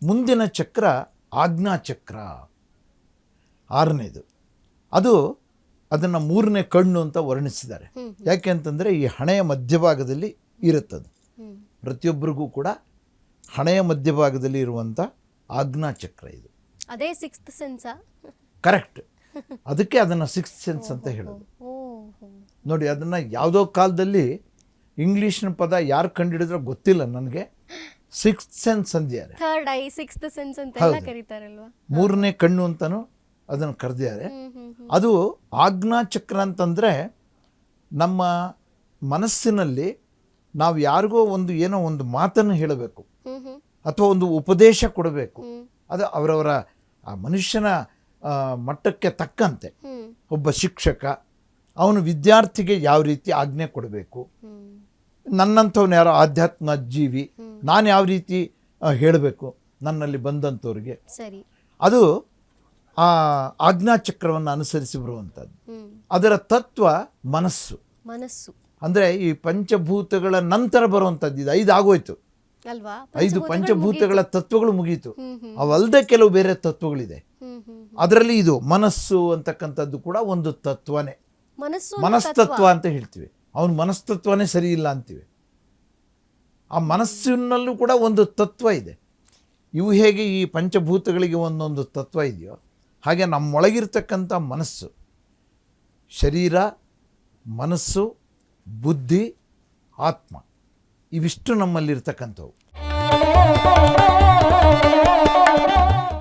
ಮುಂದಿನ ಚಕ್ರ ಆಜ್ಞಾಚಕ್ರ, ಆರನೇದು. ಅದನ್ನು ಮೂರನೇ ಕಣ್ಣು ಅಂತ ವರ್ಣಿಸಿದ್ದಾರೆ. ಯಾಕೆ ಅಂತಂದರೆ ಈ ಹಣೆಯ ಮಧ್ಯಭಾಗದಲ್ಲಿ ಇರುತ್ತದೆ. ಪ್ರತಿಯೊಬ್ಬರಿಗೂ ಕೂಡ ಹಣೆಯ ಮಧ್ಯಭಾಗದಲ್ಲಿ ಇರುವಂಥ ಆಜ್ಞಾಚಕ್ರ ಇದು. ಅದೇ ಸಿಕ್ಸ್ತ್ ಸೆನ್ಸ್. ಕರೆಕ್ಟ್. ಅದಕ್ಕೆ ಅದನ್ನು ಸಿಕ್ಸ್ತ್ ಸೆನ್ಸ್ ಅಂತ ಹೇಳೋದು. ನೋಡಿ, ಅದನ್ನು ಯಾವುದೋ ಕಾಲದಲ್ಲಿ ಇಂಗ್ಲೀಷ್ನ ಪದ ಯಾರು ಕಂಡುಹಿಡಿದ್ರೆ ಗೊತ್ತಿಲ್ಲ ನನಗೆ, ಸಿಕ್ಸ್ತ್ ಸೆನ್ಸ್ ಅಂದಿದ್ದಾರೆ. ಥರ್ಡ್ ಐ, ಸಿಕ್ಸ್ತ್ ಸೆನ್ಸ್ ಅಂತ ಕರೀತಾರಲ್ವಾ, ಮೂರನೇ ಕಣ್ಣು ಅಂತಲೂ ಅದನ್ನು ಕರೆದಿದ್ದಾರೆ. ಅದು ಆಜ್ಞಾಚಕ್ರ ಅಂತಂದರೆ ನಮ್ಮ ಮನಸ್ಸಿನಲ್ಲಿ ನಾವು ಯಾರಿಗೋ ಏನೋ ಒಂದು ಮಾತನ್ನು ಹೇಳಬೇಕು ಅಥವಾ ಒಂದು ಉಪದೇಶ ಕೊಡಬೇಕು. ಅದು ಅವರವರ ಆ ಮನುಷ್ಯನ ಮಟ್ಟಕ್ಕೆ ತಕ್ಕಂತೆ ಒಬ್ಬ ಶಿಕ್ಷಕ ಅವನು ವಿದ್ಯಾರ್ಥಿಗೆ ಯಾವ ರೀತಿ ಆಜ್ಞೆ ಕೊಡಬೇಕು, ನನ್ನಂಥವ್ನು ಯಾರೋ ಆಧ್ಯಾತ್ಮ ಜೀವಿ ನಾನು ಯಾವ ರೀತಿ ಹೇಳಬೇಕು ನನ್ನಲ್ಲಿ ಬಂದಂಥವ್ರಿಗೆ, ಅದು ಆ ಆಜ್ಞಾಚಕ್ರವನ್ನು ಅನುಸರಿಸಿ ಬರುವಂಥದ್ದು. ಅದರ ತತ್ವ ಮನಸ್ಸು. ಅಂದರೆ ಈ ಪಂಚಭೂತಗಳ ನಂತರ ಬರುವಂಥದ್ದು. ಇದು 5 ಆಗೋಯ್ತು ಅಲ್ವಾ, 5 ಪಂಚಭೂತಗಳ ತತ್ವಗಳು ಮುಗೀತು. ಅವಲ್ಲದೆ ಕೆಲವು ಬೇರೆ ತತ್ವಗಳಿದೆ. ಅದರಲ್ಲಿ ಇದು ಮನಸ್ಸು ಅಂತಕ್ಕಂಥದ್ದು ಕೂಡ ಒಂದು ತತ್ವನೇ. ಮನಸ್ತತ್ವ ಅಂತ ಹೇಳ್ತೀವಿ. ಅವನು ಮನಸ್ತತ್ವನೇ ಸರಿ ಇಲ್ಲ ಅಂತೀವಿ. ಆ ಮನಸ್ಸಿನಲ್ಲೂ ಕೂಡ ಒಂದು ತತ್ವ ಇದೆ. ಇವು ಹೇಗೆ ಈ ಪಂಚಭೂತಗಳಿಗೆ ಒಂದೊಂದು ತತ್ವ ಇದೆಯೋ ಹಾಗೆ ನಮ್ಮೊಳಗಿರ್ತಕ್ಕಂಥ ಮನಸ್ಸು, ಶರೀರ, ಮನಸ್ಸು, ಬುದ್ಧಿ, ಆತ್ಮ, ಇವಿಷ್ಟು ನಮ್ಮಲ್ಲಿರ್ತಕ್ಕಂಥವು.